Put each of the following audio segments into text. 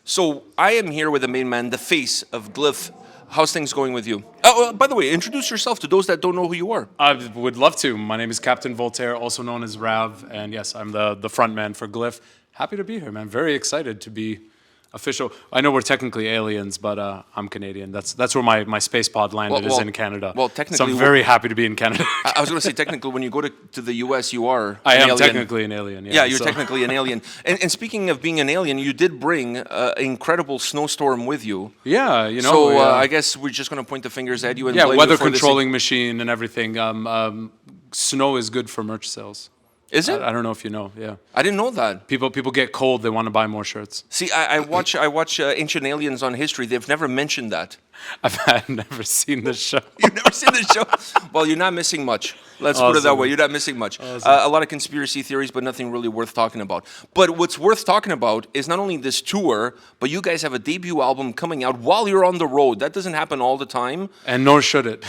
So I am here with the main man, the face of Glyph. How's things going with you? Oh, by the way, introduce yourself to those that don't know who you are. I would love to. My name is Captain Voltaire, also known as Rav, and yes, I'm the front man for Glyph. Happy to be here, man. Very excited to be official. I know we're technically aliens, but I'm Canadian. That's where my space pod landed, is in Canada. Well, technically, so I'm very happy to be in Canada. I was going to say, technically, when you go to the U.S., you are I an am alien. technically an alien. Yeah, you're technically an alien. And speaking of being an alien, you did bring an incredible snowstorm with you. Yeah, you know. So I guess we're just going to point the fingers at you and blame weather you for controlling machine and everything. Snow is good for merch sales. Is it? I don't know if you know. Yeah. I didn't know that. People get cold. They want to buy more shirts. See, I watch Ancient Aliens on History. They've never mentioned that. I've never seen the show. You've never seen the show? Well, you're not missing much. Let's put it that way. You're not missing much. A lot of conspiracy theories, but nothing really worth talking about. But what's worth talking about is not only this tour, but you guys have a debut album coming out while you're on the road. That doesn't happen all the time. And nor should it.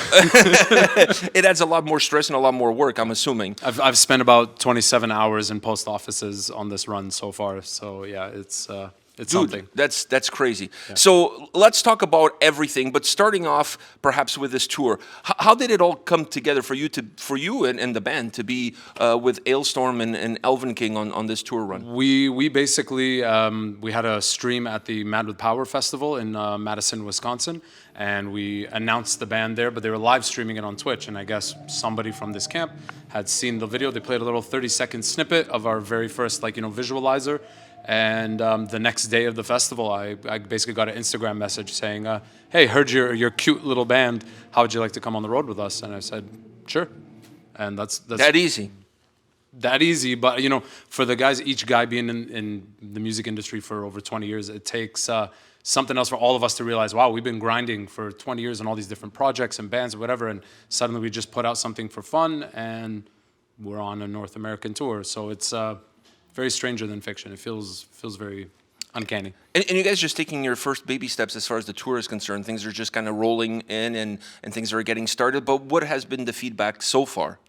It adds a lot more stress and a lot more work, I'm assuming. I've spent about 27 hours in post offices on this run so far. So yeah, it's Dude, something. That's crazy. Yeah. So let's talk about everything, but starting off perhaps with this tour. How did it all come together for you and the band to be with Ailstorm and Elven King on this tour run? We basically we had a stream at the Mad with Power Festival in Madison, Wisconsin, and we announced the band there, but they were live streaming it on Twitch, and I guess somebody from this camp had seen the video. They played a little 30-second snippet of our very first visualizer. And the next day of the festival, I basically got an Instagram message saying, hey, heard your cute little band. How would you like to come on the road with us? And I said, sure. And that's that easy. That easy, but for the guys, each guy being in the music industry for over 20 years, it takes something else for all of us to realize, wow, we've been grinding for 20 years on all these different projects and bands and whatever, and suddenly we just put out something for fun, and we're on a North American tour. So it's very stranger than fiction. It feels very uncanny. And you guys just taking your first baby steps as far as the tour is concerned. Things are just kind of rolling in and things are getting started. But what has been the feedback so far?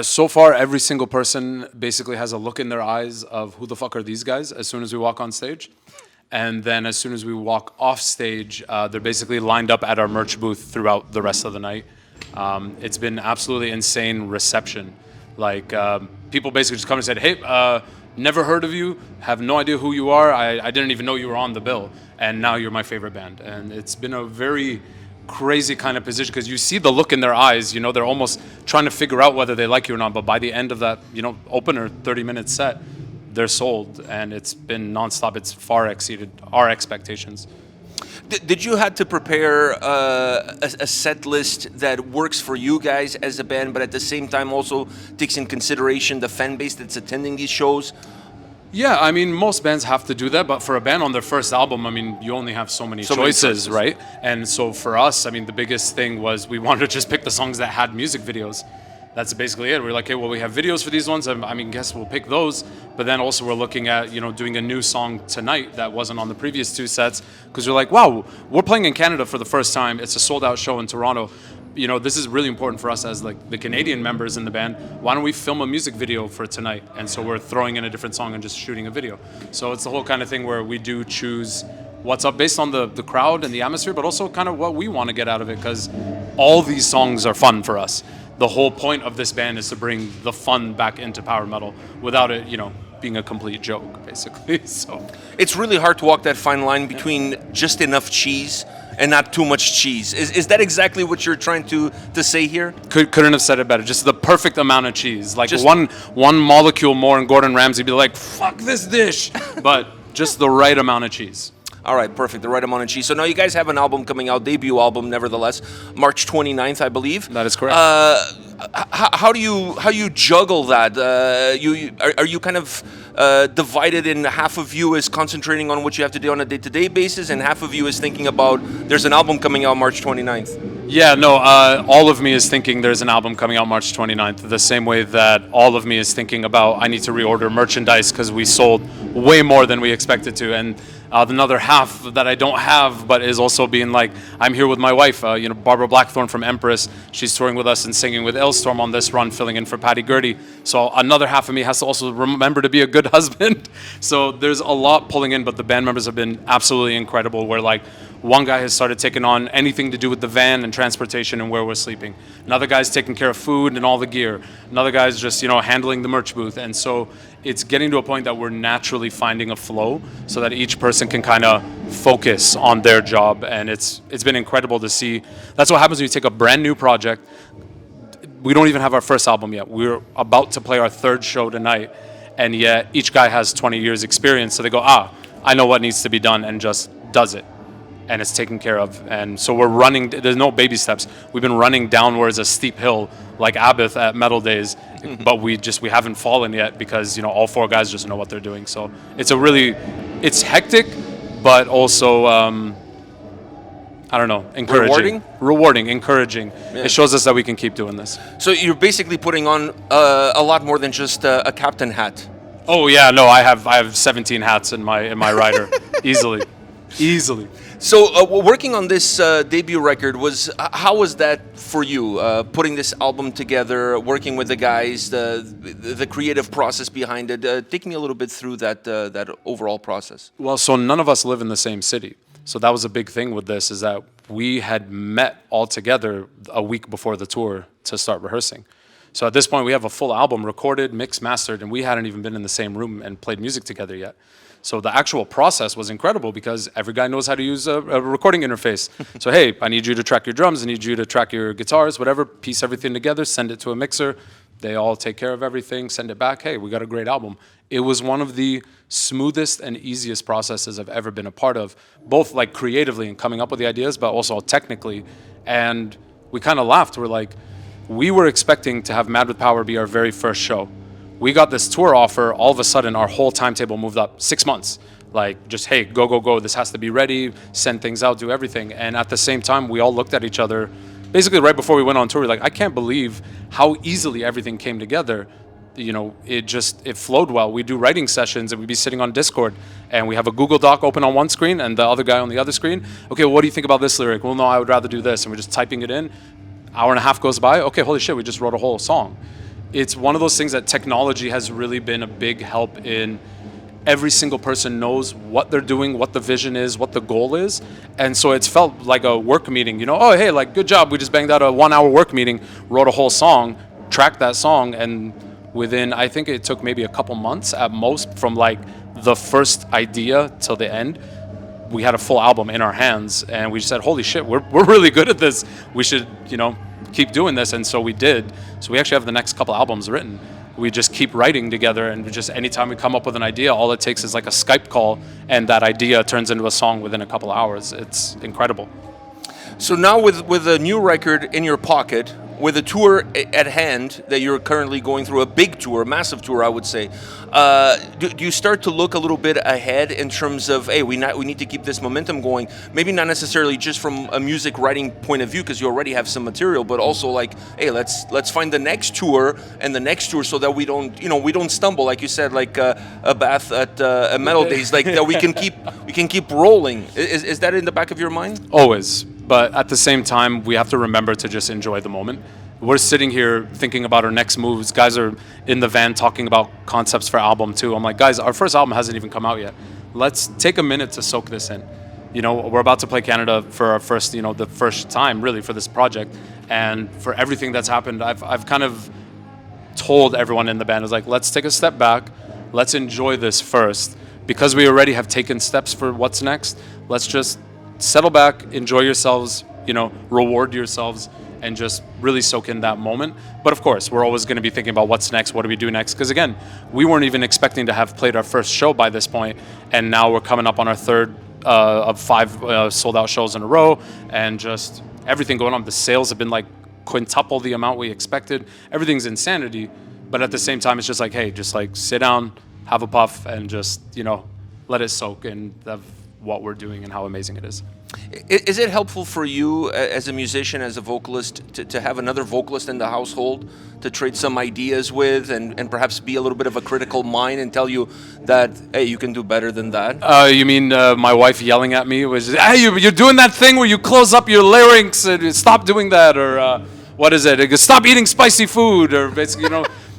So far, every single person basically has a look in their eyes of who the fuck are these guys as soon as we walk on stage. And then as soon as we walk off stage, they're basically lined up at our merch booth throughout the rest of the night. It's been absolutely insane reception. People basically just come and said, hey, never heard of you, have no idea who you are. I didn't even know you were on the bill, and now you're my favorite band. And it's been a very crazy kind of position because you see the look in their eyes. They're almost trying to figure out whether they like you or not. But by the end of that, opener 30-minute set, they're sold, and it's been nonstop. It's far exceeded our expectations. Did you have to prepare a set list that works for you guys as a band, but at the same time also takes in consideration the fan base that's attending these shows? Yeah, I mean, most bands have to do that, but for a band on their first album, I mean, you only have so many choices, right? And so for us, I mean, the biggest thing was we wanted to just pick the songs that had music videos. That's basically it. We're like, hey, well, we have videos for these ones. I mean, guess we'll pick those. But then also we're looking at, doing a new song tonight that wasn't on the previous two sets. Because we're like, wow, we're playing in Canada for the first time. It's a sold-out show in Toronto. This is really important for us as the Canadian members in the band. Why don't we film a music video for tonight? And so we're throwing in a different song and just shooting a video. So it's the whole kind of thing where we do choose what's up based on the crowd and the atmosphere, but also kind of what we want to get out of it, because all these songs are fun for us. The whole point of this band is to bring the fun back into power metal without it, being a complete joke, basically. So it's really hard to walk that fine line between just enough cheese and not too much cheese. Is that exactly what you're trying to say here? Couldn't have said it better. Just the perfect amount of cheese. Just one molecule more and Gordon Ramsay would be like, fuck this dish. But just the right amount of cheese. All right, perfect. The right amount of cheese. So now you guys have an album coming out, debut album, nevertheless, March 29th, I believe. That is correct. How do you juggle that? Are you kind of divided in half of you is concentrating on what you have to do on a day-to-day basis, and half of you is thinking about there's an album coming out March 29th? Yeah, no, all of me is thinking there's an album coming out March 29th, the same way that all of me is thinking about I need to reorder merchandise because we sold way more than we expected to. And another half that I don't have, but is also being like, I'm here with my wife, Barbara Blackthorne from Empress. She's touring with us and singing with Illstorm on this run, filling in for Patty Gurdy. So another half of me has to also remember to be a good husband. So there's a lot pulling in, but the band members have been absolutely incredible, where like one guy has started taking on anything to do with the van and transportation and where we're sleeping. Another guy's taking care of food and all the gear. Another guy's just, handling the merch booth. And so it's getting to a point that we're naturally finding a flow so that each person can kind of focus on their job. And it's been incredible to see. That's what happens when you take a brand new project. We don't even have our first album yet. We're about to play our third show tonight. And yet each guy has 20 years experience. So they go, I know what needs to be done, and just does it. And it's taken care of. And so we're running, there's no baby steps. We've been running downwards a steep hill like Abbott at Metal Days, but we haven't fallen yet because, all four guys just know what they're doing. So it's hectic, but also, encouraging. Rewarding, encouraging. Yeah. It shows us that we can keep doing this. So you're basically putting on a lot more than just a captain hat. Oh yeah, no, I have 17 hats in my rider, easily. So working on this debut record, how was that for you? Putting this album together, working with the guys, the creative process behind it. Take me a little bit through that overall process. Well, so none of us live in the same city. So that was a big thing with this, is that we had met all together a week before the tour to start rehearsing. So at this point, we have a full album recorded, mixed, mastered, and we hadn't even been in the same room and played music together yet. So the actual process was incredible because every guy knows how to use a recording interface. So, hey, I need you to track your drums, I need you to track your guitars, whatever, piece everything together, send it to a mixer. They all take care of everything, send it back. Hey, we got a great album. It was one of the smoothest and easiest processes I've ever been a part of, both like creatively and coming up with the ideas, but also technically. And we kind of laughed. We're like, we were expecting to have Mad with Power be our very first show. We got this tour offer, all of a sudden our whole timetable moved up 6 months. Like, just, hey, go, this has to be ready, send things out, do everything. And at the same time, we all looked at each other, basically right before we went on tour, we're like, I can't believe how easily everything came together. It flowed well. We do writing sessions and we'd be sitting on Discord and we have a Google Doc open on one screen and the other guy on the other screen. Okay, well, what do you think about this lyric? Well, no, I would rather do this. And we're just typing it in. Hour and a half goes by. Okay, holy shit, we just wrote a whole song. It's one of those things that technology has really been a big help in. Every single person knows what they're doing, what the vision is, what the goal is. And so it's felt like a work meeting, oh, hey, like, good job. We just banged out a 1 hour work meeting, wrote a whole song, tracked that song. And within, I think it took maybe a couple months at most from like the first idea till the end, we had a full album in our hands. And we just said, holy shit, we're really good at this. We should, keep doing this. And so we did. So we actually have the next couple albums written. We just keep writing together, and anytime we come up with an idea, all it takes is like a Skype call, and that idea turns into a song within a couple hours. It's incredible. So now with a new record in your pocket, with a tour at hand that you're currently going through, a big tour, a massive tour, I would say, do you start to look a little bit ahead in terms of, hey, we need to keep this momentum going? Maybe not necessarily just from a music writing point of view, because you already have some material, but also like, hey, let's find the next tour and the next tour so that we don't stumble, like you said, like a bath at a Metal Days, like that we can keep rolling. Is that in the back of your mind? Always. But at the same time, we have to remember to just enjoy the moment. We're sitting here thinking about our next moves. Guys are in the van talking about concepts for album 2. I'm like, guys, our first album hasn't even come out yet. Let's take a minute to soak this in. We're about to play Canada for our first, the first time really for this project. And for everything that's happened, I've kind of told everyone in the band, I was like, let's take a step back. Let's enjoy this first. Because we already have taken steps for what's next, let's just settle back, enjoy yourselves, reward yourselves, and just really soak in that moment. But of course, we're always going to be thinking about what's next, what do we do next? Because again, we weren't even expecting to have played our first show by this point, and now we're coming up on our third of 5 sold out shows in a row, and just everything going on. The sales have been like quintuple the amount we expected. Everything's insanity, but at the same time, it's just like, hey, just like sit down, have a puff, and just, let it soak. And what we're doing and how amazing it is. Is it helpful for you as a musician, as a vocalist, to have another vocalist in the household to trade some ideas with and perhaps be a little bit of a critical mind and tell you that, hey, you can do better than that? You mean my wife yelling at me was, hey, you're doing that thing where you close up your larynx and stop doing that, or what is it? Stop eating spicy food, or basically,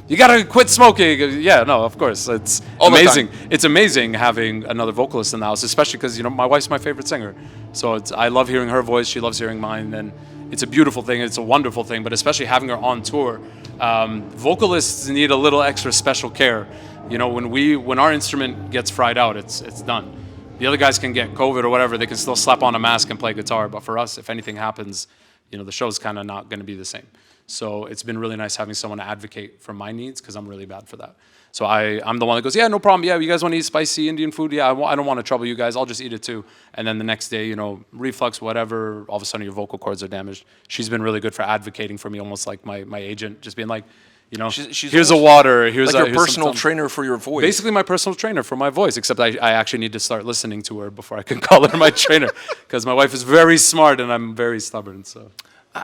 you gotta quit smoking. Yeah, no, of course, it's amazing. It's amazing having another vocalist in the house, especially because my wife's my favorite singer. So I love hearing her voice. She loves hearing mine, and it's a beautiful thing. It's a wonderful thing. But especially having her on tour, vocalists need a little extra special care. When our instrument gets fried out, it's done. The other guys can get COVID or whatever. They can still slap on a mask and play guitar. But for us, if anything happens, the show's kind of not going to be the same. So it's been really nice having someone advocate for my needs, because I'm really bad for that. So I'm the one that goes, yeah, no problem. Yeah, you guys want to eat spicy Indian food? Yeah, I don't want to trouble you guys. I'll just eat it too. And then the next day, reflux, whatever, all of a sudden your vocal cords are damaged. She's been really good for advocating for me, almost like my agent, just being like, she's here's a water. Here's like your personal trainer for your voice. Basically my personal trainer for my voice, except I actually need to start listening to her before I can call her my trainer, because my wife is very smart and I'm very stubborn, so...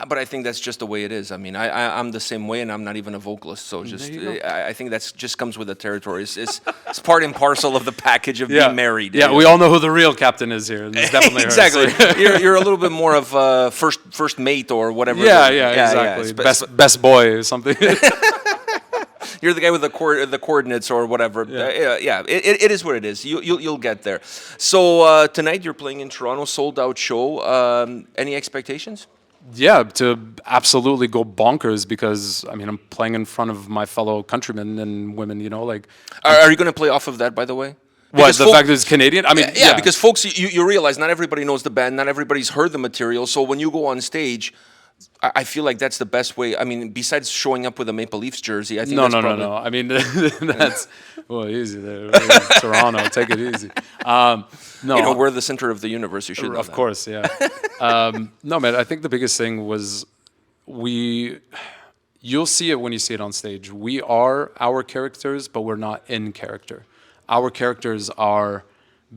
But I think that's just the way it is. I mean, I'm the same way, and I'm not even a vocalist. So I think that just comes with the territory. It's part and parcel of the package of being married. Yeah, we all know who the real captain is here. And it's definitely exactly. her. So. You're a little bit more of a first mate or whatever. Yeah, exactly. Yeah. Best boy or something. You're the guy with the coordinates or whatever. Yeah. It is what it is. You'll get there. So tonight you're playing in Toronto, sold out show. Any expectations? Yeah, to absolutely go bonkers, because I'm playing in front of my fellow countrymen and women. Are you going to play off of that, by the way? What, the fact that it's Canadian? Yeah, because folks, you realize not everybody knows the band, not everybody's heard the material. So when you go on stage, I feel like that's the best way. Besides showing up with a Maple Leafs jersey, I think no. That's easy there. Toronto, take it easy. No, we're the center of the universe. You should know of course, yeah. No, man. I think the biggest thing was you'll see it when you see it on stage. We are our characters, but we're not in character. Our characters are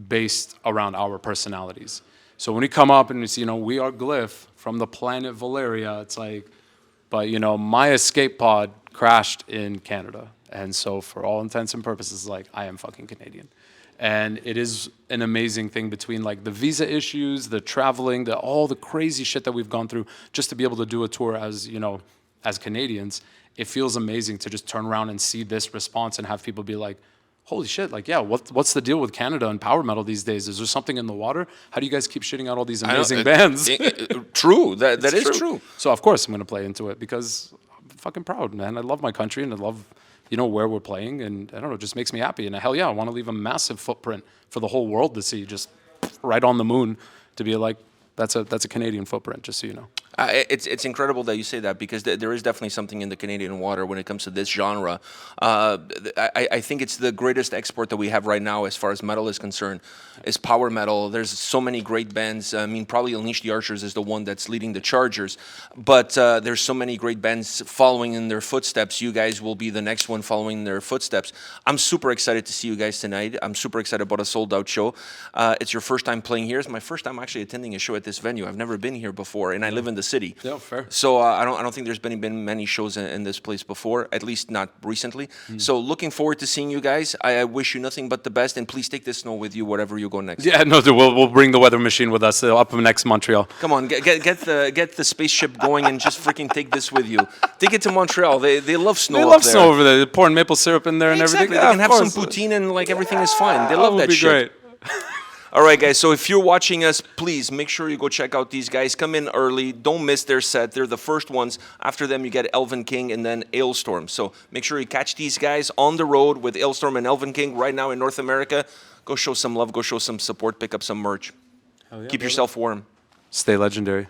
based around our personalities. So when we come up and we see, we are Glyph from the planet Valeria, it's like, but my escape pod crashed in Canada. And so for all intents and purposes, I am fucking Canadian. And it is an amazing thing between the visa issues, the traveling, all the crazy shit that we've gone through just to be able to do a tour as Canadians. It feels amazing to just turn around and see this response and have people be like, holy shit, what's the deal with Canada and power metal these days? Is there something in the water? How do you guys keep shitting out all these amazing bands? True, that is true. So of course I'm going to play into it, because I'm fucking proud, man. I love my country and I love, where we're playing, and I don't know, it just makes me happy. And hell yeah, I want to leave a massive footprint for the whole world to see, just right on the moon, to be like, that's a Canadian footprint, just so you know. It's incredible that you say that, because there is definitely something in the Canadian water when it comes to this genre. I think it's the greatest export that we have right now as far as metal is concerned, is power metal. There's so many great bands. Probably Unleash the Archers is the one that's leading the chargers, but there's so many great bands following in their footsteps. You guys will be the next one following in their footsteps. I'm super excited to see you guys tonight. I'm super excited about a sold-out show. It's your first time playing here. It's my first time actually attending a show at this venue. I've never been here before, and I live in the city. Yeah, fair. So I don't think there's been many shows in this place before, at least not recently. So looking forward to seeing you guys. I wish you nothing but the best, and please take this snow with you wherever you go next. Yeah, no, we'll bring the weather machine with us up next Montreal. Come on, get the spaceship going and just freaking take this with you. Take it to Montreal. They love snow. They love snow over there. They're pouring maple syrup in there and everything. They can have some poutine and everything is fine. They love that shit. Great. All right, guys, so if you're watching us, please make sure you go check out these guys. Come in early. Don't miss their set. They're the first ones. After them, you get Elven King and then Ailstorm. So make sure you catch these guys on the road with Ailstorm and Elven King right now in North America. Go show some love. Go show some support. Pick up some merch. Yeah, Keep yourself warm. Stay legendary.